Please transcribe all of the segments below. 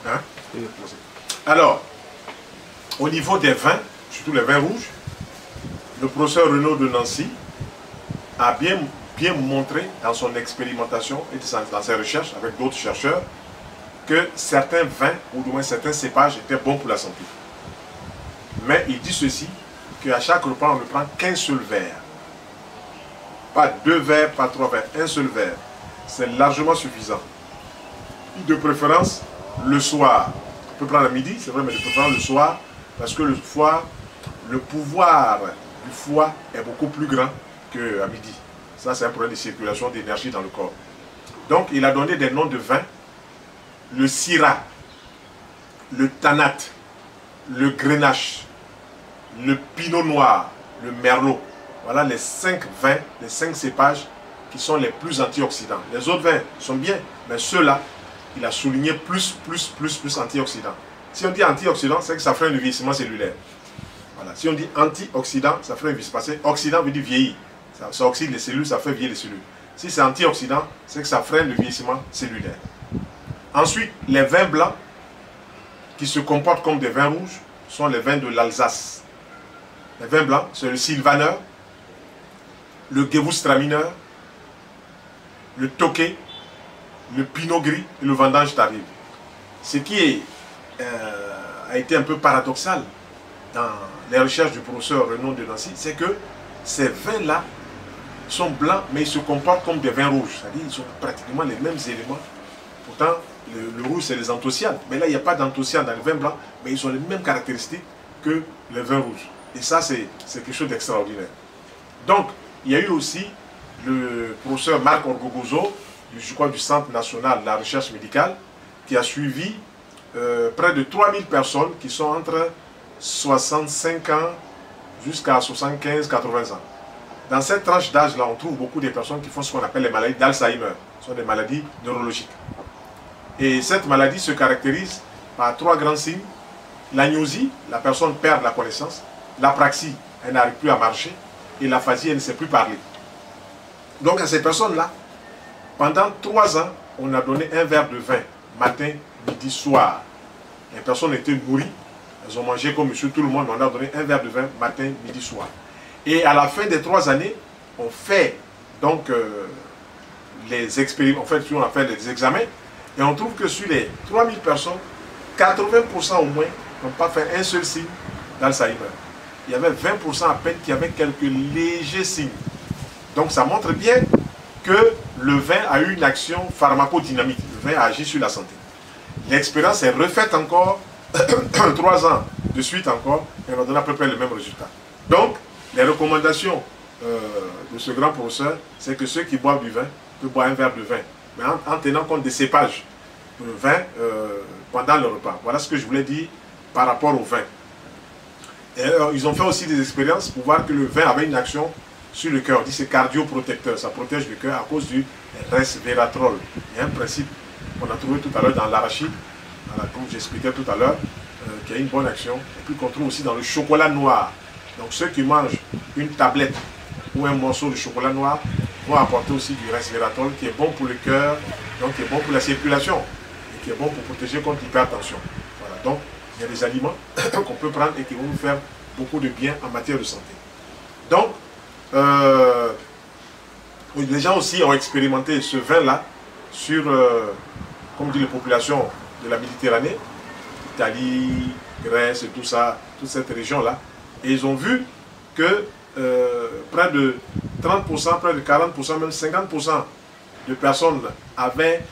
Hein? Alors, au niveau des vins, surtout les vins rouges, le professeur Renaud de Nancy a bien montré dans son expérimentation et dans ses recherches avec d'autres chercheurs que certains vins, ou du moins certains cépages, étaient bons pour la santé. Mais il dit ceci, qu'à chaque repas, on ne prend qu'un seul verre. Pas 2 verres, pas 3 verres, un seul verre. C'est largement suffisant. De préférence, le soir. On peut prendre à midi, c'est vrai, mais de préférence le soir, parce que le pouvoir du foie est beaucoup plus grand qu'à midi. Ça, c'est un problème de circulation d'énergie dans le corps. Donc, il a donné des noms de vins. Le Syrah, le Tanat, le Grenache, le Pinot Noir, le Merlot. Voilà les 5 vins, les 5 cépages qui sont les plus antioxydants. Les autres vins sont bien, mais ceux-là, il a souligné plus antioxydants. Si on dit antioxydant, c'est que ça freine le vieillissement cellulaire. Voilà. Si on dit antioxydant, ça freine le vieillissement. Parce que oxydant veut dire vieillir. Ça oxyde les cellules, ça fait vieillir les cellules. Si c'est antioxydant, c'est que ça freine le vieillissement cellulaire. Ensuite, les vins blancs, qui se comportent comme des vins rouges, sont les vins de l'Alsace. Les vins blancs, c'est le Sylvaner, le Gewürztraminer, le Tokay, le Pinot Gris et le Vendange tardive. Ce qui a été un peu paradoxal dans les recherches du professeur Renaud de Nancy, c'est que ces vins-là sont blancs, mais ils se comportent comme des vins rouges. C'est-à-dire qu'ils ont pratiquement les mêmes éléments. Pourtant, le rouge, c'est les anthocyanes. Mais là, il n'y a pas d'anthocyanes dans les vins blancs, mais ils ont les mêmes caractéristiques que les vins rouges. Et ça, c'est quelque chose d'extraordinaire. Donc, il y a eu aussi le professeur Marc Orgogozo, je crois du Centre national de la recherche médicale, qui a suivi près de 3000 personnes qui sont entre 65 ans jusqu'à 75-80 ans. Dans cette tranche d'âge-là, on trouve beaucoup de personnes qui font ce qu'on appelle les maladies d'Alzheimer. Ce sont des maladies neurologiques. Et cette maladie se caractérise par 3 grands signes. L'agnosie, la personne perd la connaissance. L'apraxie, elle n'arrive plus à marcher. Et l'aphasie, elle ne sait plus parler. Donc à ces personnes-là, pendant 3 ans, on a donné un verre de vin, matin, midi, soir. Les personnes étaient nourries. Elles ont mangé comme monsieur tout le monde, on a donné un verre de vin, matin, midi, soir. Et à la fin des 3 années, on fait donc les expériments, on a fait les examens, et on trouve que sur les 3000 personnes, 80% au moins n'ont pas fait un seul signe d'Alzheimer. Il y avait 20% à peine qui avaient quelques légers signes. Donc ça montre bien que le vin a eu une action pharmacodynamique. Le vin a agi sur la santé. L'expérience est refaite encore 3 ans de suite encore, et on a donné à peu près le même résultat. Donc, les recommandations de ce grand professeur, c'est que ceux qui boivent du vin peuvent boire un verre de vin, mais en tenant compte des cépages de vin pendant le repas. Voilà ce que je voulais dire par rapport au vin. Et, ils ont fait aussi des expériences pour voir que le vin avait une action sur le cœur. On dit que c'est cardioprotecteur, ça protège le cœur à cause du resveratrol. Il y a un principe qu'on a trouvé tout à l'heure dans l'arachide, comme j'expliquais tout à l'heure, qui a une bonne action, et puis qu'on trouve aussi dans le chocolat noir. Donc ceux qui mangent une tablette ou un morceau de chocolat noir vont apporter aussi du resveratrol qui est bon pour le cœur, donc qui est bon pour la circulation, et qui est bon pour protéger contre l'hypertension. Voilà, donc il y a des aliments qu'on peut prendre et qui vont nous faire beaucoup de bien en matière de santé. Donc, les gens aussi ont expérimenté ce vin-là sur, comme dit les populations de la Méditerranée, Italie, Grèce et tout ça, toute cette région-là. Et ils ont vu que près de 30%, près de 40%, même 50% de personnes avaient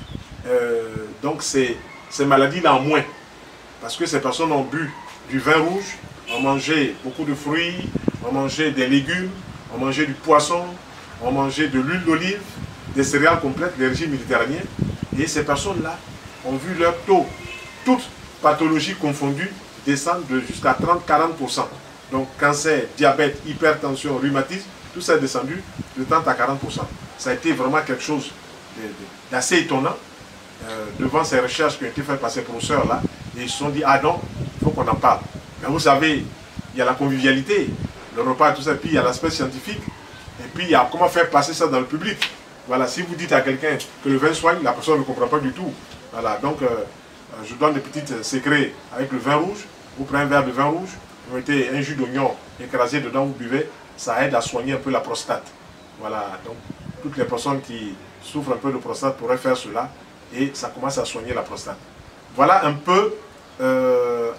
donc ces maladies-là en moins. Parce que ces personnes ont bu du vin rouge, ont mangé beaucoup de fruits, ont mangé des légumes, ont mangé du poisson, ont mangé de l'huile d'olive, des céréales complètes, des régimes méditerranéens. Et ces personnes-là ont vu leur taux, toutes pathologies confondues, descendre jusqu'à 30-40%. Donc cancer, diabète, hypertension, rhumatisme, tout ça est descendu de 30 à 40%. Ça a été vraiment quelque chose d'assez étonnant devant ces recherches qui ont été faites par ces professeurs-là. Et ils se sont dit, ah non, il faut qu'on en parle. Mais vous savez, il y a la convivialité, le repas et tout ça, et puis il y a l'aspect scientifique, et puis il y a comment faire passer ça dans le public. Voilà, si vous dites à quelqu'un que le vin soigne, la personne ne comprend pas du tout. Voilà, donc je donne des petits secrets avec le vin rouge. Vous prenez un verre de vin rouge, vous mettez un jus d'oignon écrasé dedans, vous buvez, ça aide à soigner un peu la prostate. Voilà, donc toutes les personnes qui souffrent un peu de prostate pourraient faire cela et ça commence à soigner la prostate. Voilà un peu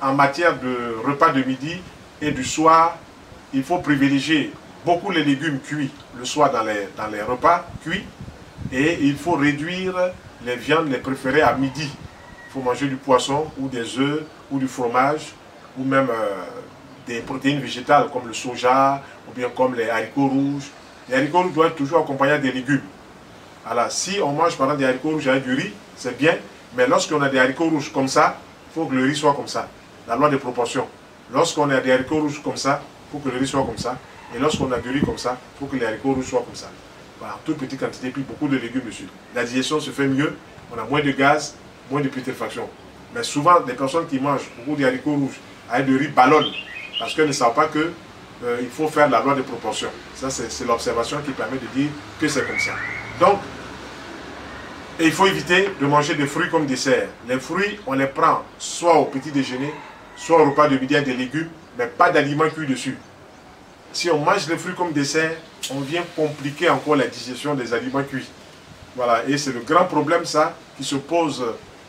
en matière de repas de midi et du soir. Il faut privilégier beaucoup les légumes cuits le soir dans les repas cuits et il faut réduire les viandes les préférées à midi. Il faut manger du poisson ou des œufs ou du fromage ou même des protéines végétales comme le soja ou bien comme les haricots rouges. Les haricots rouges doivent être toujours accompagnés des légumes. Alors, si on mange par exemple des haricots rouges avec du riz, c'est bien, mais lorsqu'on a des haricots rouges comme ça, il faut que le riz soit comme ça. La loi des proportions. Lorsqu'on a des haricots rouges comme ça, il faut que le riz soit comme ça. Et lorsqu'on a du riz comme ça, il faut que les haricots rouges soient comme ça. Voilà, toute petite quantité, puis beaucoup de légumes dessus. La digestion se fait mieux, on a moins de gaz, moins de putréfaction. Mais souvent, les personnes qui mangent beaucoup de haricots rouges avec du riz ballonnent, parce qu'elles ne savent pas que il faut faire la loi des proportions. Ça, c'est l'observation qui permet de dire que c'est comme ça. Donc, il faut éviter de manger des fruits comme dessert. Les fruits, on les prend soit au petit déjeuner, soit au repas de midi avec des légumes, mais pas d'aliments cuits dessus. Si on mange les fruits comme dessert, on vient compliquer encore la digestion des aliments cuits. Voilà, et c'est le grand problème, ça, qui se pose.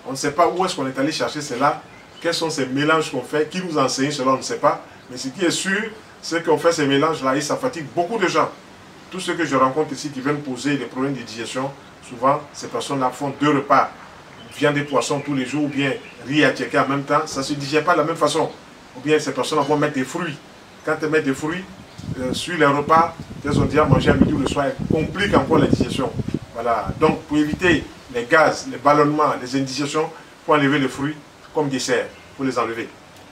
On ne sait pas où est-ce qu'on est allé chercher cela, quels sont ces mélanges qu'on fait, qui nous enseigne cela, on ne sait pas. Mais ce qui est sûr, c'est qu'on fait ces mélanges-là et ça fatigue beaucoup de gens. Tous ceux que je rencontre ici qui viennent poser des problèmes de digestion, souvent, ces personnes-là font 2 repas, viande et poisson tous les jours, ou bien riz à tchéké en même temps, ça ne se digère pas de la même façon. Ou bien ces personnes vont mettre des fruits. Quand elles mettent des fruits, sur les repas qu'elles ont déjà mangé à midi ou le soir, elles compliquent encore la digestion. Voilà. Donc, pour éviter les gaz, les ballonnements, les indigestions, il faut enlever les fruits comme dessert. Il faut les enlever.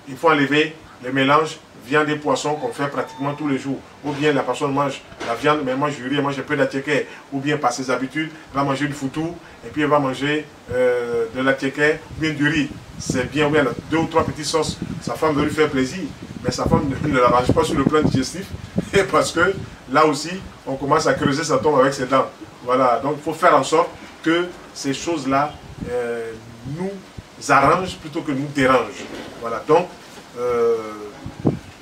Il faut enlever les mélanges viande et poisson qu'on fait pratiquement tous les jours. Ou bien la personne mange la viande, mais mange du riz, mange un peu d'attiéké. Ou bien par ses habitudes, elle va manger du foutou, et puis elle va manger de l'attiéké, ou bien du riz. C'est bien, oui, elle a 2 ou 3 petites sauces. Sa femme veut lui faire plaisir, mais sa femme ne l'arrange pas sur le plan digestif, et parce que là aussi, on commence à creuser sa tombe avec ses dents. Voilà, donc il faut faire en sorte que ces choses-là nous arrangent plutôt que nous dérangent. Voilà, donc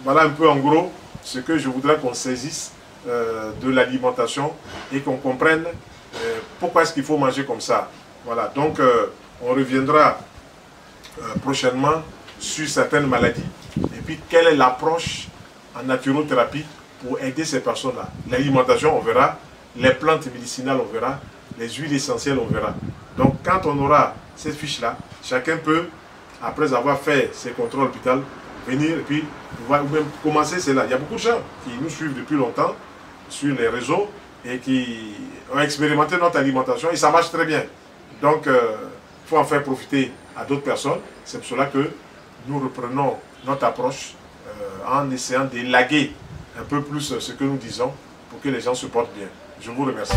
voilà un peu en gros ce que je voudrais qu'on saisisse de l'alimentation et qu'on comprenne pourquoi est-ce qu'il faut manger comme ça. Voilà, donc on reviendra prochainement sur certaines maladies et puis quelle est l'approche en naturothérapie pour aider ces personnes-là. L'alimentation, on verra, les plantes médicinales, on verra, les huiles essentielles, on verra. Donc quand on aura cette fiche-là, chacun peut, après avoir fait ses contrôles hôpital, venir et puis pouvoir même commencer cela. Il y a beaucoup de gens qui nous suivent depuis longtemps sur les réseaux et qui ont expérimenté notre alimentation et ça marche très bien. Donc, il faut en faire profiter à d'autres personnes. C'est pour cela que nous reprenons notre approche en essayant d'élaguer un peu plus ce que nous disons pour que les gens se portent bien. Je vous remercie.